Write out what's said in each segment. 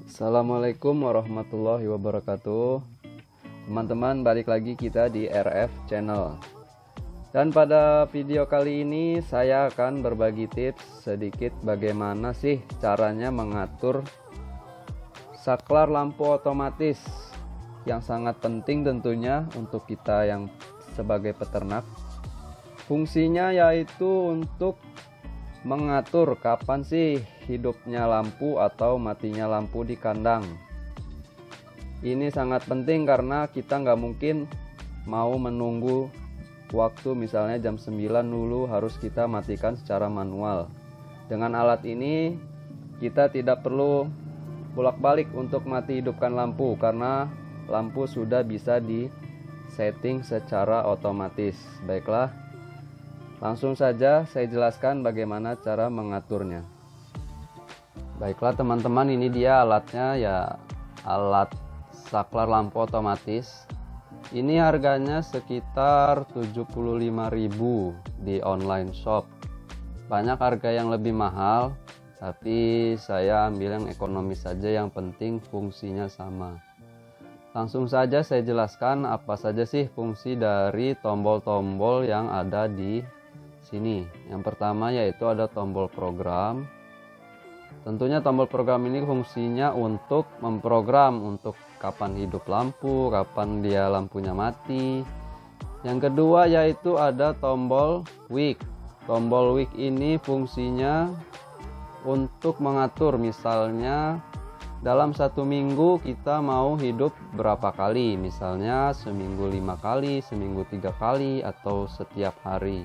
Assalamualaikum warahmatullahi wabarakatuh. Teman-teman, balik lagi kita di RF Channel. Dan pada video kali ini saya akan berbagi tips sedikit bagaimana sih caranya mengatur saklar lampu otomatis yang sangat penting tentunya untuk kita yang sebagai peternak. Fungsinya yaitu untuk mengatur kapan sih hidupnya lampu atau matinya lampu di kandang. Ini sangat penting karena kita nggak mungkin mau menunggu waktu misalnya jam 9 dulu harus kita matikan secara manual. Dengan alat ini kita tidak perlu bolak-balik untuk mati hidupkan lampu karena lampu sudah bisa di setting secara otomatis. Baiklah, langsung saja saya jelaskan bagaimana cara mengaturnya. Baiklah teman-teman, ini dia alatnya ya, alat saklar lampu otomatis. Ini harganya sekitar 75.000 di online shop. Banyak harga yang lebih mahal, tapi saya ambil yang ekonomis saja, yang penting fungsinya sama. Langsung saja saya jelaskan apa saja sih fungsi dari tombol-tombol yang ada di sini. Yang pertama yaitu ada tombol program. Tentunya tombol program ini fungsinya untuk memprogram untuk kapan hidup lampu, kapan dia lampunya mati. Yang kedua yaitu ada tombol wake. Tombol wake ini fungsinya untuk mengatur, misalnya dalam satu minggu kita mau hidup berapa kali, misalnya seminggu 5 kali, seminggu 3 kali, atau setiap hari.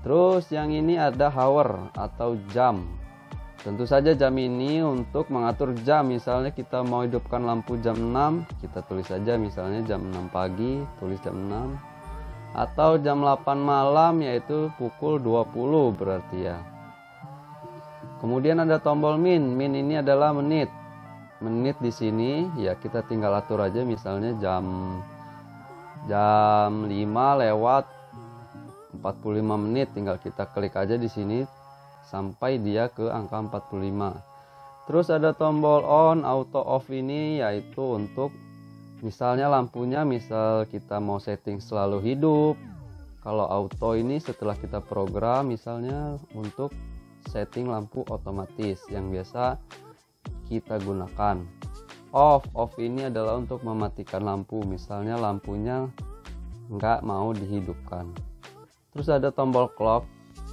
Terus yang ini ada hour atau jam. Tentu saja jam ini untuk mengatur jam, misalnya kita mau hidupkan lampu jam 6, kita tulis saja misalnya jam 6 pagi, tulis jam 6. Atau jam 8 malam yaitu pukul 20 berarti ya. Kemudian ada tombol min. Min ini adalah menit. Menit di sini ya kita tinggal atur aja, misalnya jam 5 lewat 45 menit, tinggal kita klik aja di sini sampai dia ke angka 45. Terus ada tombol on, auto off, ini yaitu untuk misalnya lampunya misal kita mau setting selalu hidup. Kalau auto ini setelah kita program misalnya untuk setting lampu otomatis yang biasa kita gunakan. Off ini adalah untuk mematikan lampu, misalnya lampunya nggak mau dihidupkan. Terus ada tombol clock.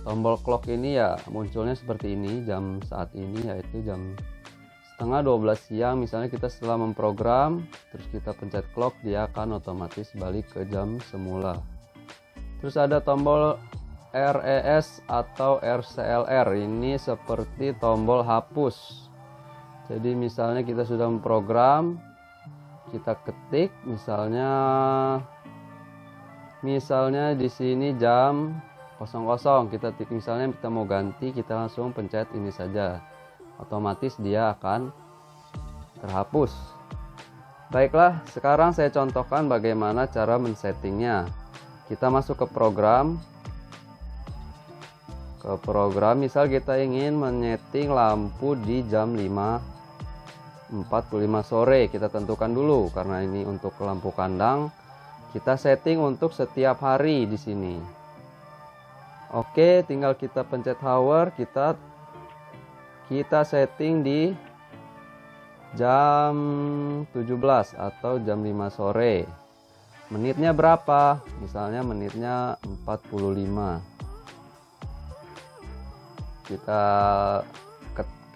Tombol clock ini ya munculnya seperti ini jam saat ini, yaitu jam setengah 12 siang. Misalnya kita setelah memprogram terus kita pencet clock, dia akan otomatis balik ke jam semula. Terus ada tombol RES atau RCLR, ini seperti tombol hapus. Jadi misalnya kita sudah memprogram, kita ketik misalnya di sini jam 00, kita titik, misalnya kita mau ganti, kita langsung pencet ini saja, otomatis dia akan terhapus. Baiklah, sekarang saya contohkan bagaimana cara men-settingnya. Kita masuk ke program. Misal kita ingin menyeting lampu di jam 5.45 sore, kita tentukan dulu karena ini untuk lampu kandang. Kita setting untuk setiap hari di sini. Oke, tinggal kita pencet hour, kita setting di jam 17 atau jam 5 sore. Menitnya berapa? Misalnya menitnya 45.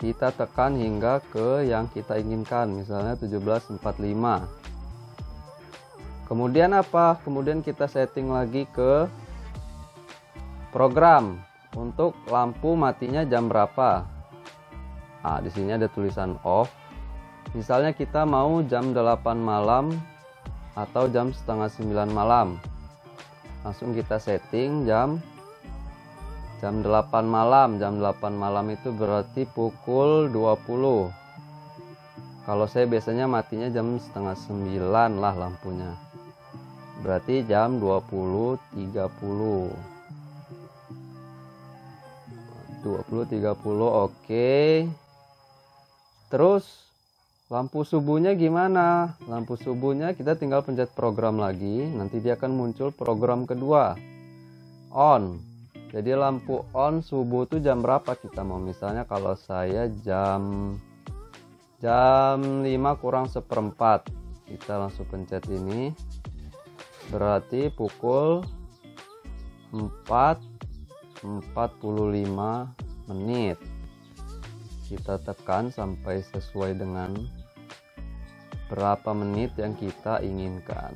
Kita tekan hingga ke yang kita inginkan, misalnya 17.45. Kemudian apa? Kemudian kita setting lagi ke program untuk lampu matinya jam berapa. Nah, di sini ada tulisan off. Misalnya kita mau jam 8 malam atau jam setengah 9 malam. Langsung kita setting jam 8 malam. Jam 8 malam itu berarti pukul 20. Kalau saya biasanya matinya jam setengah 9 lah lampunya. Berarti jam 20.30. 20.30, oke. Terus lampu subuhnya gimana? Lampu subuhnya kita tinggal pencet program lagi, nanti dia akan muncul program kedua, on. Jadi lampu on subuh tuh jam berapa kita mau? Misalnya kalau saya jam 5 kurang seperempat, kita langsung pencet ini, berarti pukul 4:45 menit. Kita tekan sampai sesuai dengan berapa menit yang kita inginkan.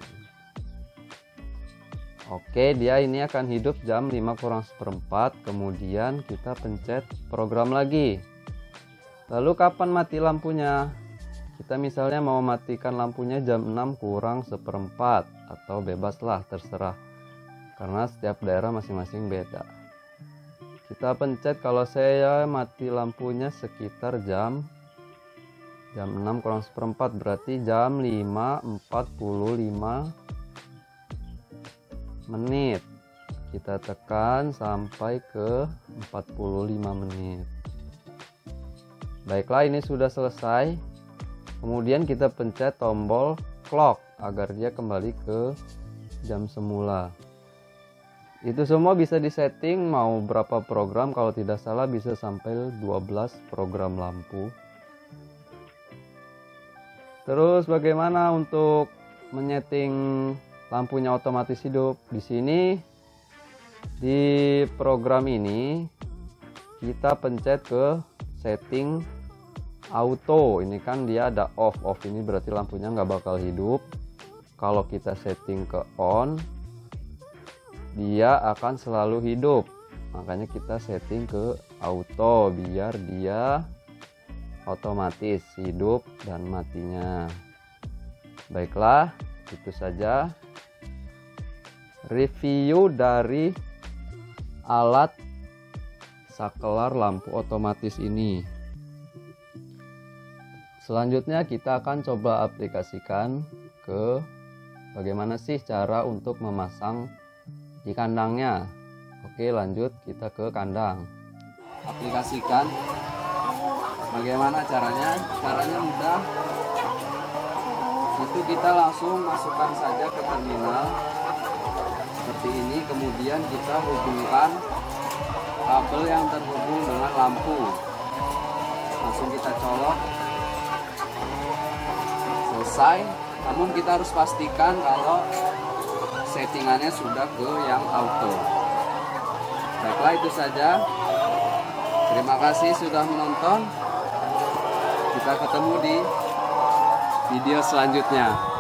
Oke, dia ini akan hidup jam 5 kurang seperempat. Kemudian kita pencet program lagi. Lalu kapan mati lampunya? Kita misalnya mau matikan lampunya jam 6 kurang seperempat, atau bebas lah, terserah, karena setiap daerah masing-masing beda. Kita pencet, kalau saya mati lampunya sekitar jam 6 kurang seperempat, berarti jam 5:45 menit. Kita tekan sampai ke 45 menit. Baiklah, ini sudah selesai. Kemudian kita pencet tombol clock agar dia kembali ke jam semula. Itu semua bisa disetting mau berapa program, kalau tidak salah bisa sampai 12 program lampu. Terus bagaimana untuk menyeting lampunya otomatis hidup? Di sini di program ini kita pencet ke setting auto. Ini kan dia ada off ini berarti lampunya nggak bakal hidup. Kalau kita setting ke on, dia akan selalu hidup. Makanya kita setting ke auto biar dia otomatis hidup dan matinya. Baiklah, itu saja review dari alat sakelar lampu otomatis ini. Selanjutnya kita akan coba aplikasikan ke bagaimana sih cara untuk memasang di kandangnya. Oke, lanjut kita ke kandang. Aplikasikan. Bagaimana caranya? Caranya mudah. Itu kita langsung masukkan saja ke terminal seperti ini, kemudian kita hubungkan kabel yang terhubung dengan lampu. Langsung kita colok. Selesai. Namun kita harus pastikan kalau settingannya sudah ke yang auto. Baiklah, itu saja. Terima kasih sudah menonton. Kita ketemu di video selanjutnya.